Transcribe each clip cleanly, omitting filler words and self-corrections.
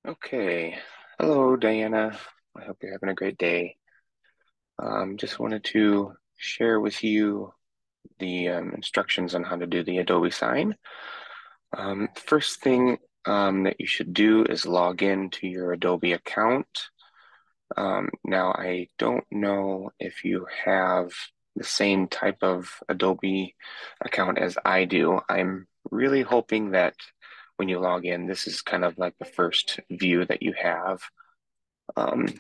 Okay. Hello, Diana. I hope you're having a great day. Just wanted to share with you the instructions on how to do the Adobe sign. First thing that you should do is log in to your Adobe account. Now, I don't know if you have the same type of Adobe account as I do. I'm really hoping that when you log in, this is kind of like the first view that you have.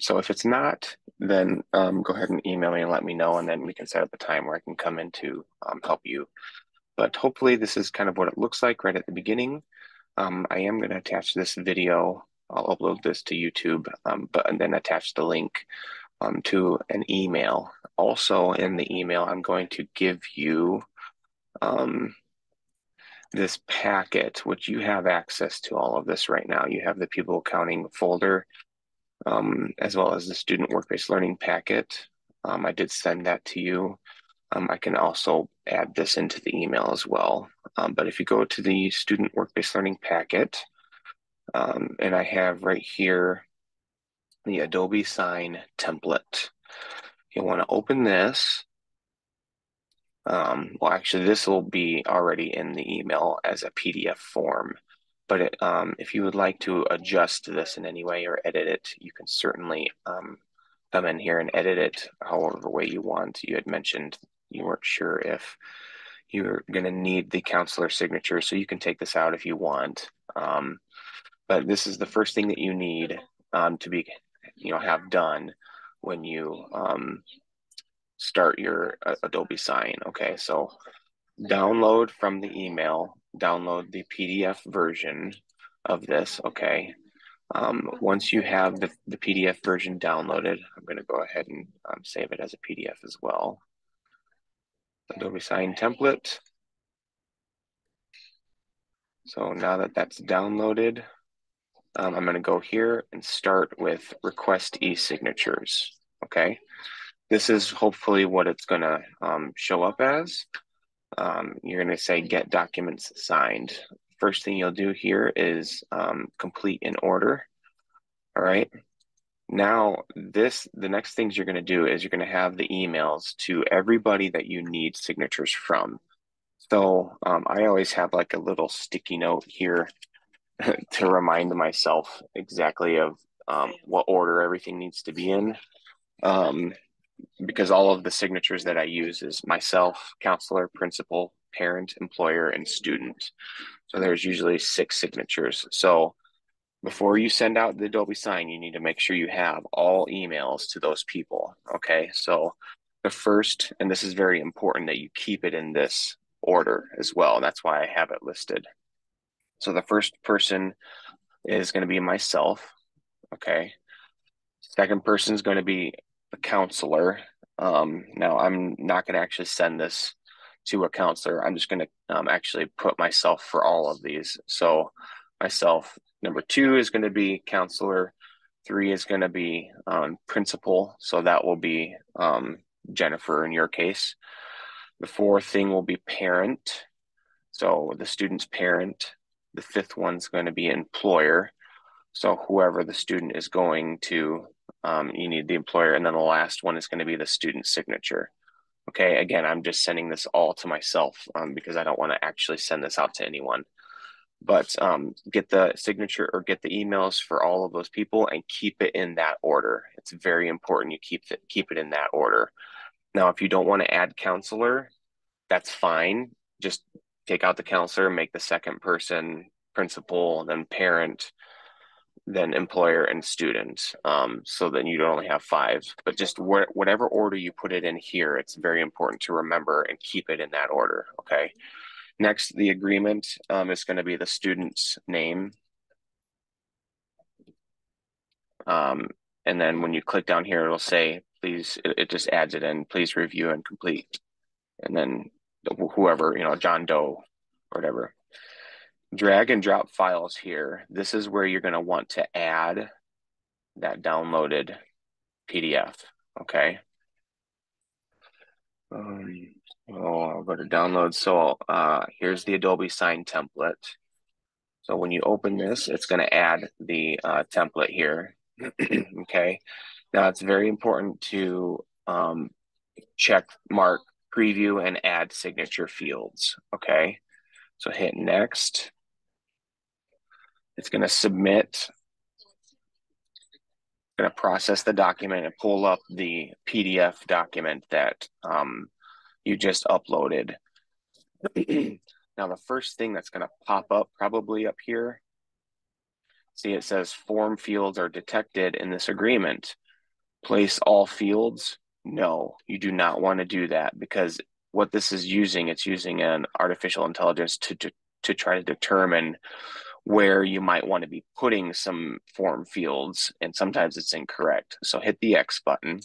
So if it's not, then go ahead and email me and let me know, and then we can set up a time where I can come in to help you. But hopefully this is kind of what it looks like right at the beginning. I am going to attach this video. I'll upload this to YouTube, but and then attach the link to an email. Also in the email, I'm going to give you um, this packet, which you have access to all of this right now. You have the people accounting folder as well as the student work-based learning packet. I did send that to you. I can also add this into the email as well. But if you go to the student work-based learning packet, and I have right here the Adobe Sign template. You'll want to open this. Well, actually, this will be already in the email as a PDF form. But if you would like to adjust this in any way or edit it, you can certainly come in here and edit it however way you want. You had mentioned you weren't sure if you're going to need the counselor signature, so you can take this out if you want. But this is the first thing that you need to be, have done when you start your Adobe sign. Okay, so download from the email, download the PDF version of this. Okay. Once you have the PDF version downloaded, I'm going to go ahead and save it as a PDF as well. Adobe Sign template. So now that that's downloaded, I'm going to go here and start with request e-signatures. Okay. This is hopefully what it's going to show up as. You're going to say get documents signed. First thing you'll do here is complete in order. All right. Now, the next things you're going to do is you're going to have the emails to everybody that you need signatures from. So I always have like a little sticky note here to remind myself exactly of what order everything needs to be in. Um, because all of the signatures that I use is myself, counselor, principal, parent, employer, and student. So there's usually 6 signatures. So before you send out the Adobe sign, you need to make sure you have all emails to those people. Okay. So the first, and this is very important that you keep it in this order as well. That's why I have it listed. So the first person is going to be myself. Okay. Second person is going to be the counselor. Now, I'm not going to actually send this to a counselor. I'm just going to actually put myself for all of these. So myself, number 2 is going to be counselor. 3 is going to be principal. So that will be Jennifer in your case. The 4th thing will be parent. So the student's parent. The 5th one's going to be employer. So whoever the student is going to, you need the employer. And then the last one is going to be the student signature. Okay, again, I'm just sending this all to myself because I don't want to actually send this out to anyone. But get the signature or get the emails for all of those people and keep it in that order. It's very important you keep it in that order. Now, if you don't want to add counselor, that's fine. Just take out the counselor, make the second person principal, then parent, then employer and student. So then you'd only have 5. But just whatever order you put it in here, it's very important to remember and keep it in that order. Okay. Next, the agreement is going to be the student's name. And then when you click down here, it'll say, please, it just adds it in, please review and complete. And then whoever, John Doe or whatever. Drag and drop files here. This is where you're going to want to add that downloaded PDF. Okay. I'll go to download. So here's the Adobe Sign template. So when you open this, it's going to add the template here. Okay. Now it's very important to check mark preview and add signature fields. Okay. So hit next. It's going to submit, going to process the document and pull up the PDF document that you just uploaded. Now, the first thing that's going to pop up probably up here, see it says form fields are detected in this agreement. Place all fields. No, you do not want to do that because what this is using, it's using an artificial intelligence to try to determine where you might want to be putting some form fields, and sometimes it's incorrect. So hit the X button.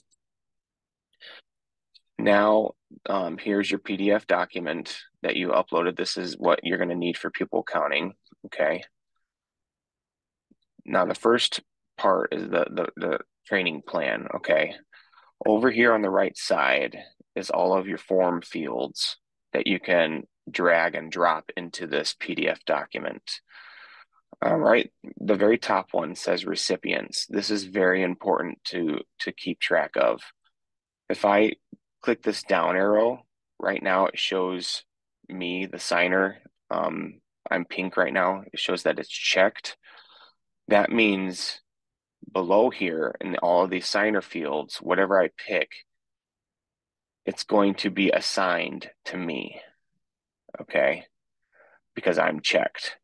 Now, here's your PDF document that you uploaded. This is what you're going to need for pupil counting. Okay. Now, the first part is the training plan. Okay. Over here on the right side is all of your form fields that you can drag and drop into this PDF document. All right, the very top one says recipients. This is very important to keep track of. If I click this down arrow, right now it shows me, the signer. I'm pink right now. It shows that it's checked. That means below here in all of these signer fields, whatever I pick, it's going to be assigned to me, okay? Because I'm checked.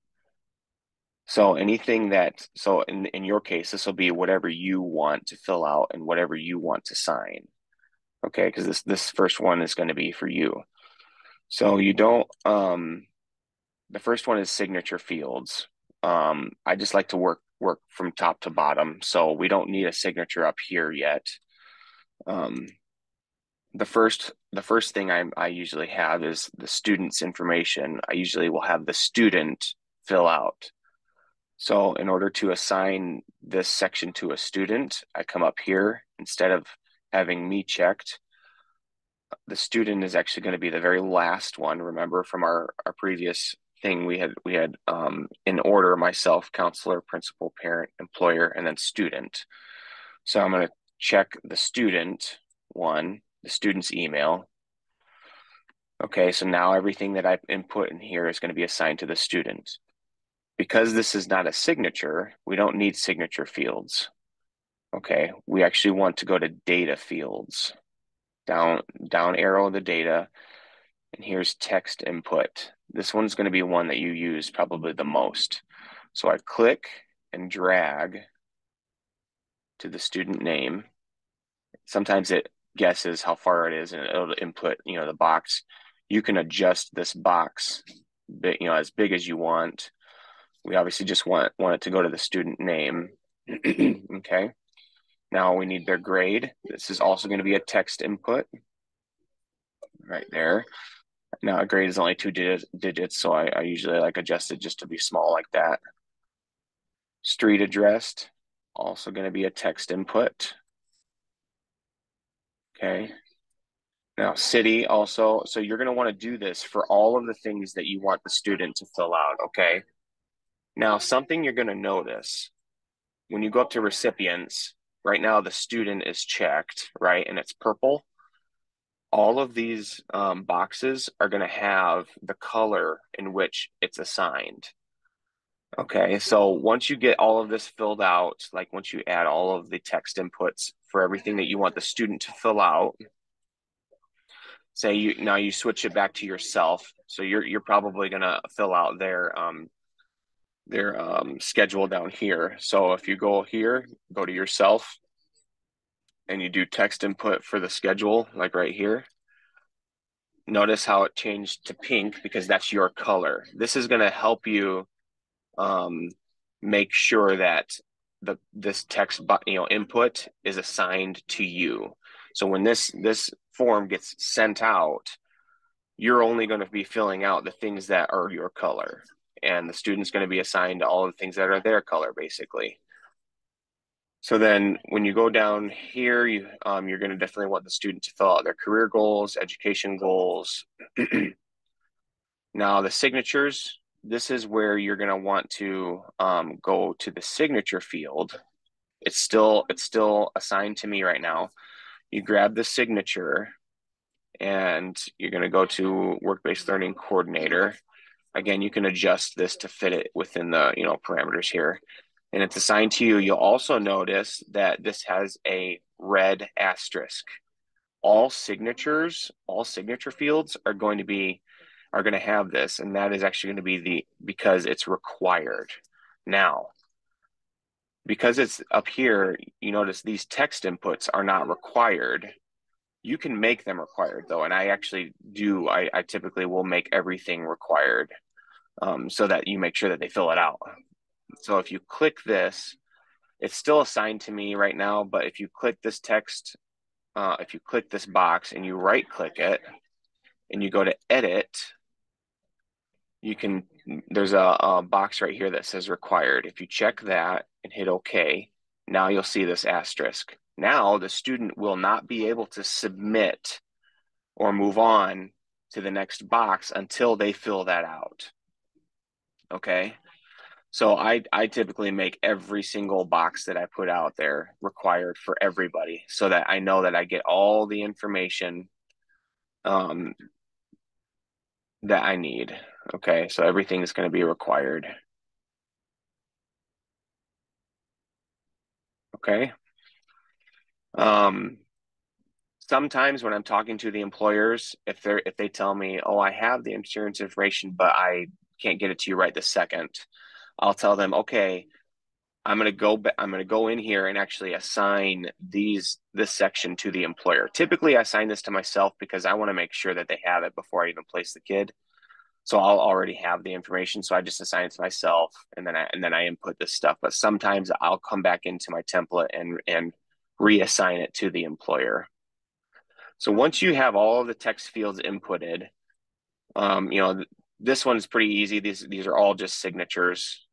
So anything that, so in your case, this will be whatever you want to fill out and whatever you want to sign, okay? Because this first one is going to be for you. So you don't, the first one is signature fields. I just like to work from top to bottom, so we don't need a signature up here yet. The first thing I usually have is the student's information. I usually will have the student fill out. So in order to assign this section to a student, I come up here. Instead of having me checked, the student is actually going to be the very last one. Remember from our previous thing, we had in order myself, counselor, principal, parent, employer, and then student. So I'm going to check the student one, the student's email. Okay, so now everything that I input in here is going to be assigned to the student. Because this is not a signature, we don't need signature fields. Okay, we actually want to go to data fields. Down arrow the data, and here's text input. This one's going to be one that you use probably the most. So I click and drag to the student name. Sometimes it guesses how far it is and it'll input, the box. You can adjust this box, as big as you want. We obviously just want it to go to the student name. Okay. Now we need their grade. This is also going to be a text input right there. Now a grade is only 2 digits, so I usually like adjust it just to be small like that. Street addressed, also going to be a text input. Okay. Now city also, so you're going to want to do this for all of the things that you want the student to fill out, okay? Now something you're going to notice when you go up to recipients, right now the student is checked, right? And it's purple. All of these boxes are going to have the color in which it's assigned. Okay, so once you get all of this filled out, like once you add all of the text inputs for everything that you want the student to fill out, say you switch it back to yourself. So you're probably gonna fill out their schedule down here. So if you go here, go to yourself, and you do text input for the schedule, like right here. Notice how it changed to pink because that's your color. This is gonna help you make sure that this text input is assigned to you. So when this form gets sent out, you're only going to be filling out the things that are your color, and the student's going to be assigned to all the things that are their color, basically. So then when you go down here, you're going to definitely want the student to fill out their career goals, education goals. Now the signatures, this is where you're going to want to go to the signature field. It's still assigned to me right now. You grab the signature and you're going to go to work-based learning coordinator. Again, you can adjust this to fit it within the parameters here. And it's assigned to you. You'll also notice that this has a red asterisk. All signature fields are going to have this, and that is actually going to be because it's required. Now, because it's up here, you notice these text inputs are not required. You can make them required though, and I actually do. I typically will make everything required, so that you make sure that they fill it out. So if you click this, it's still assigned to me right now, but if you click this text, if you click this box and you right click it and you go to edit, there's a box right here that says required. If you check that and hit OK, now you'll see this asterisk. Now the student will not be able to submit or move on to the next box until they fill that out. Okay. So I typically make every single box that I put out there required for everybody so that I know that I get all the information that I need. Okay, so everything is going to be required. Okay. Sometimes when I'm talking to the employers, if they tell me, "Oh, I have the insurance information, but I can't get it to you right this second," I'll tell them, "Okay, I'm going to go in here and actually assign this section to the employer." Typically, I assign this to myself because I want to make sure that they have it before I even place the kid. So I'll already have the information. So I just assign it to myself and then I input this stuff. But sometimes I'll come back into my template and reassign it to the employer. So once you have all of the text fields inputted, this one's pretty easy. These are all just signatures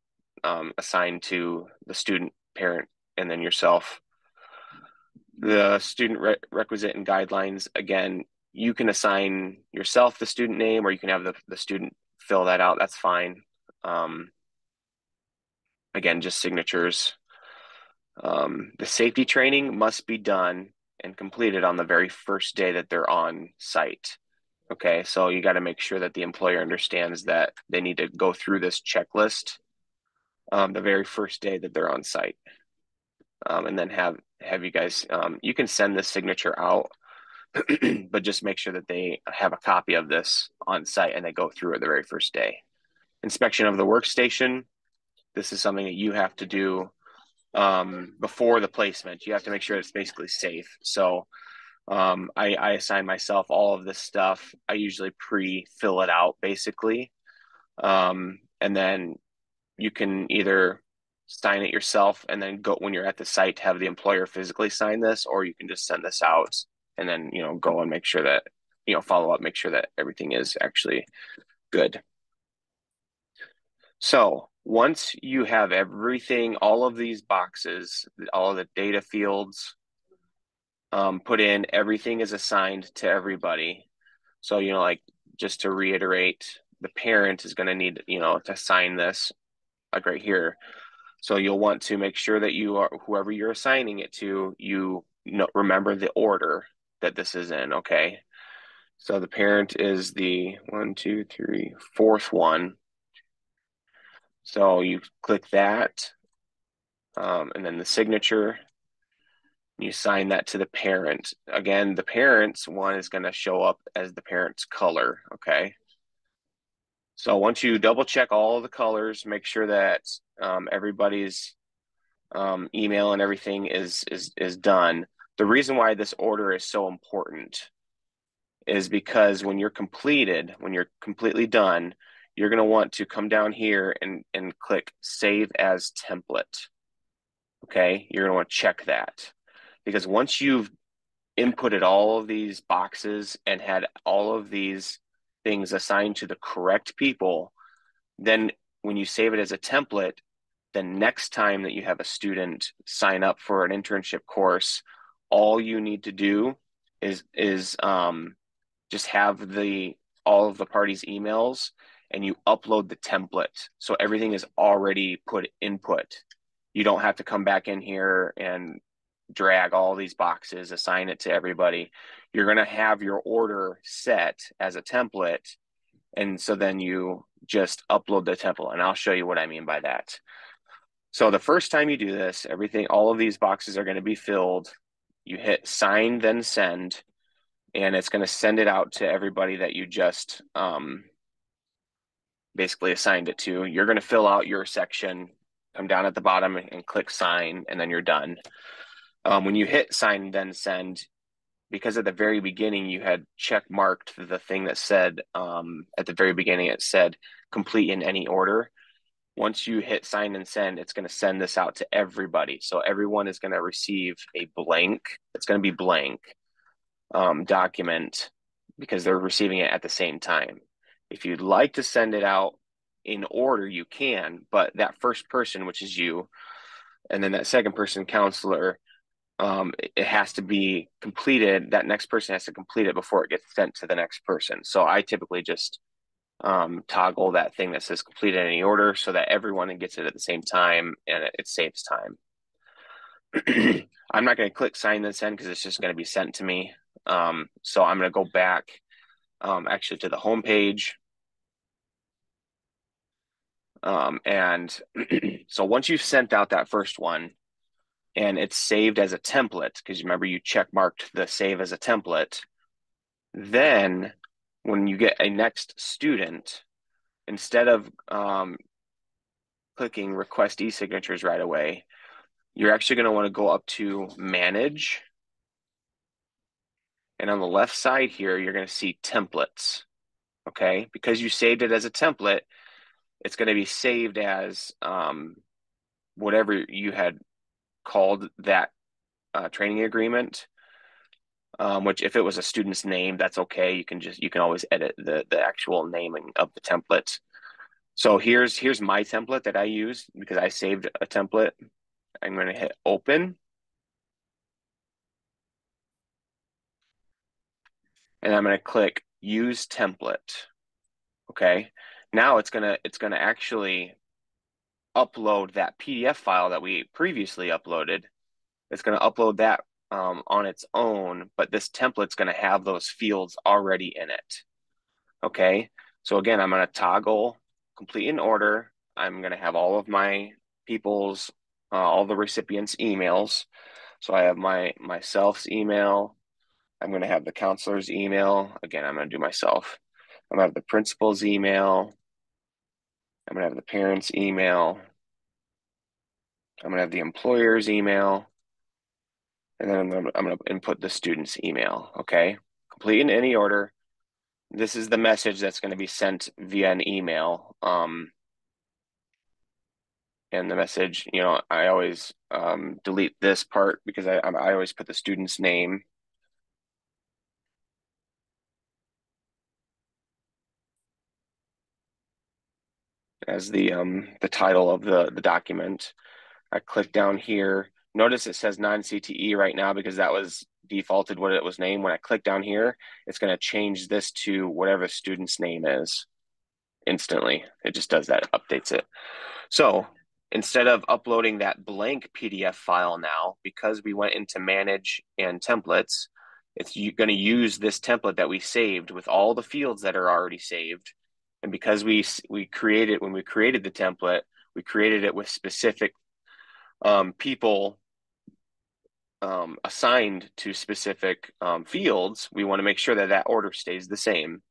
assigned to the student, parent, and then yourself. The student requisite and guidelines, again, you can assign yourself the student name or you can have the student fill that out. That's fine. Again, just signatures. The safety training must be done and completed on the very first day that they're on site. Okay, so you got to make sure that the employer understands that they need to go through this checklist the very first day that they're on site. And then have you guys, you can send this signature out, but just make sure that they have a copy of this on site and they go through it the very first day. Inspection of the workstation. This is something that you have to do before the placement. You have to make sure it's basically safe. So I assign myself all of this stuff. I usually pre-fill it out basically. And then you can either sign it yourself and then go when you're at the site to have the employer physically sign this, or you can just send this out and then go and make sure that follow up, make sure that everything is actually good. So once you have everything, all of these boxes, all of the data fields put in, everything is assigned to everybody. So like just to reiterate, the parent is going to need to sign this, like right here. So you'll want to make sure that whoever you're assigning it to, remember the order that this is in, okay? So the parent is the 1, 2, 3, fourth one. So you click that, and then the signature, you sign that to the parent. Again, the parent's one is going to show up as the parent's color, okay? So once you double check all of the colors, make sure that everybody's email and everything is done. The reason why this order is so important is because when you're completely done, you're going to want to come down here and click Save as Template. Okay, you're going to want to check that because once you've inputted all of these boxes and had all of these things assigned to the correct people, then when you save it as a template, the next time that you have a student sign up for an internship course, all you need to do is just have all of the parties' emails, and you upload the template. So everything is already input. You don't have to come back in here and drag all these boxes, assign it to everybody. You're going to have your order set as a template. And so then you just upload the template. And I'll show you what I mean by that. So the first time you do this, all of these boxes are going to be filled. You hit sign, then send, and it's going to send it out to everybody that you just basically assigned it to. You're going to fill out your section, come down at the bottom and click sign, and then you're done. When you hit sign, then send, because at the very beginning you had check marked the thing that said, at the very beginning it said complete in any order. Once you hit sign and send, it's going to send this out to everybody. So everyone is going to receive a blank. It's going to be blank document because they're receiving it at the same time. If you'd like to send it out in order, you can, but that first person, which is you, and then that second person, counselor, it has to be completed. That next person has to complete it before it gets sent to the next person. So I typically just toggle that thing that says complete in any order so that everyone gets it at the same time, and it saves time. I'm not going to click sign then send because it's just going to be sent to me. So I'm going to go back actually to the home page. And so once you've sent out that first one and it's saved as a template, because remember you check marked the save as a template, then when you get a next student, instead of clicking request e-signatures right away, you're actually going to want to go up to manage. And on the left side here, you're going to see templates. Okay, because you saved it as a template, it's going to be saved as whatever you had called that training agreement. Which, if it was a student's name, that's okay. You can always edit the actual naming of the template. So here's my template that I use because I saved a template. I'm going to hit open. And I'm going to click use template. Okay. Now it's going to actually upload that PDF file that we previously uploaded. It's going to upload that on its own, but this template's going to have those fields already in it. Okay. So again, I'm going to toggle complete in order. I'm going to have all of my people's, all the recipients' emails. So I have myself's email. I'm going to have the counselor's email. Again, I'm going to do myself. I'm going to have the principal's email. I'm going to have the parents' email. I'm going to have the employer's email. And then I'm going to input the student's email. Okay. Complete in any order. This is the message that's going to be sent via an email. And the message, I always delete this part because I always put the student's name. As the title of the document. I click down here. Notice it says non-CTE right now because that was defaulted what it was named. When I click down here, it's going to change this to whatever the student's name is instantly. It just does that, updates it. So instead of uploading that blank PDF file now, because we went into manage and templates, it's going to use this template that we saved with all the fields that are already saved. And because when we created the template, we created it with specific people assigned to specific fields. We want to make sure that order stays the same.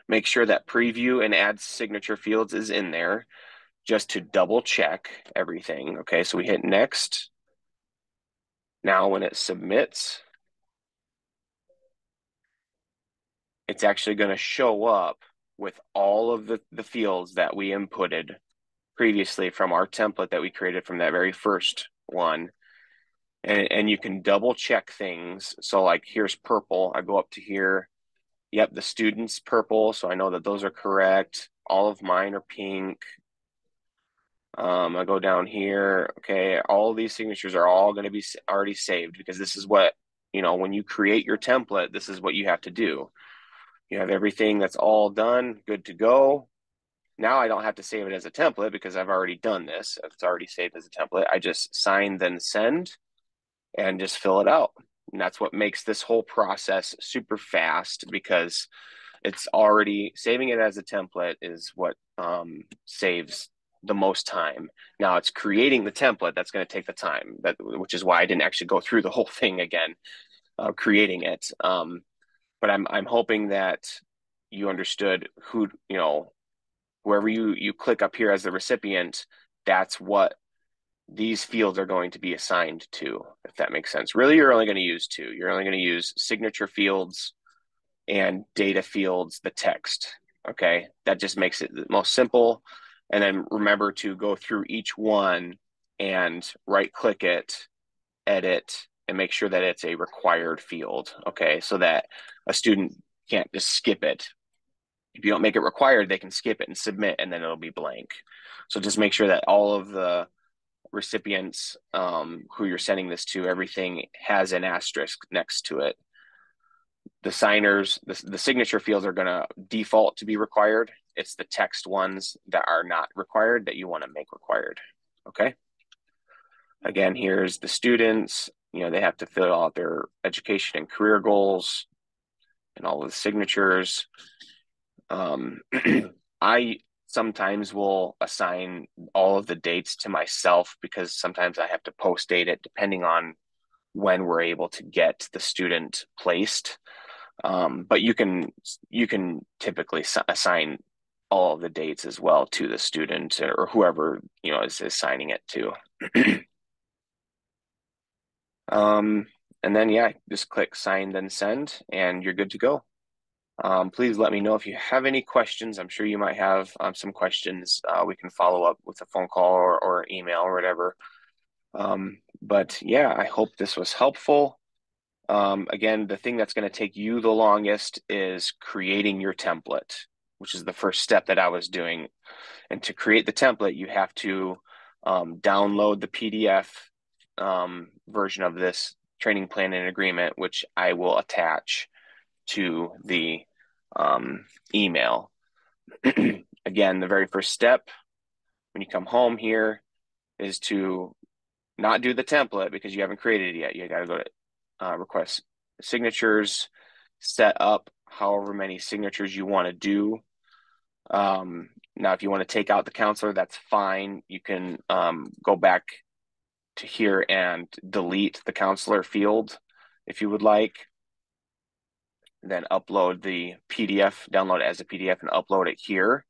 Make sure that preview and add signature fields is in there just to double check everything. Okay, so we hit next. Now when it submits, it's actually going to show up with all of the fields that we inputted previously from our template that we created from that very first one. And you can double check things. So like here's purple. I go up to here. Yep, the student's purple. So I know that those are correct. All of mine are pink. I go down here. Okay, all of these signatures are all going to be already saved because this is what, when you create your template, this is what you have to do. You have everything that's all done, good to go. Now I don't have to save it as a template because I've already done this. It's already saved as a template. I just sign, then send, and just fill it out. And that's what makes this whole process super fast, because it's already saving it as a template is what saves the most time. Now it's creating the template that's going to take the time, which is why I didn't actually go through the whole thing again, creating it. But I'm hoping that you understood who, whoever you click up here as the recipient, that's what these fields are going to be assigned to, if that makes sense. Really, you're only going to use two. You're only going to use signature fields and data fields, the text. Okay, that just makes it the most simple. And then remember to go through each one and right click it, edit, and make sure that it's a required field. Okay, so that a student can't just skip it. If you don't make it required, they can skip it and submit, and then it'll be blank. So just make sure that all of the recipients who you're sending this to, everything has an asterisk next to it. The signers, the signature fields are going to default to be required. It's the text ones that are not required that you want to make required. Okay. Again, here's the students. They have to fill out their education and career goals and all of the signatures. I sometimes will assign all of the dates to myself because sometimes I have to post date it depending on when we're able to get the student placed. But you can typically assign all of the dates as well to the student or whoever is assigning it to. And then just click sign then send, and you're good to go. Please let me know if you have any questions. I'm sure you might have some questions. We can follow up with a phone call or email or whatever. But yeah, I hope this was helpful. Again, the thing that's going to take you the longest is creating your template, which is the first step that I was doing. And to create the template, you have to download the PDF version of this training plan and agreement, which I will attach to the email. Again, the very first step when you come home here is to not do the template because you haven't created it yet. You got to go to request signatures, set up however many signatures you want to do. Now, if you want to take out the counselor, that's fine. You can go back to here and delete the counselor field if you would like. Then upload the PDF, download it as a PDF and upload it here.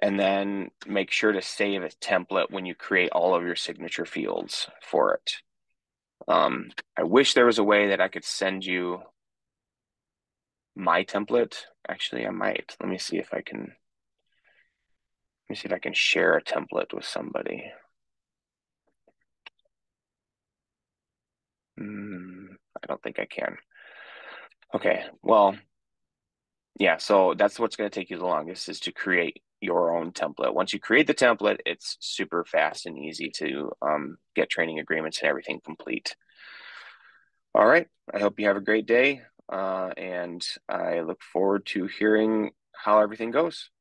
And then make sure to save a template when you create all of your signature fields for it. I wish there was a way that I could send you my template. Actually, I might. Let me see if I can share a template with somebody. I don't think I can. Okay, well, yeah, so that's what's going to take you the longest, is to create your own template. Once you create the template, it's super fast and easy to get training agreements and everything complete. All right, I hope you have a great day, and I look forward to hearing how everything goes.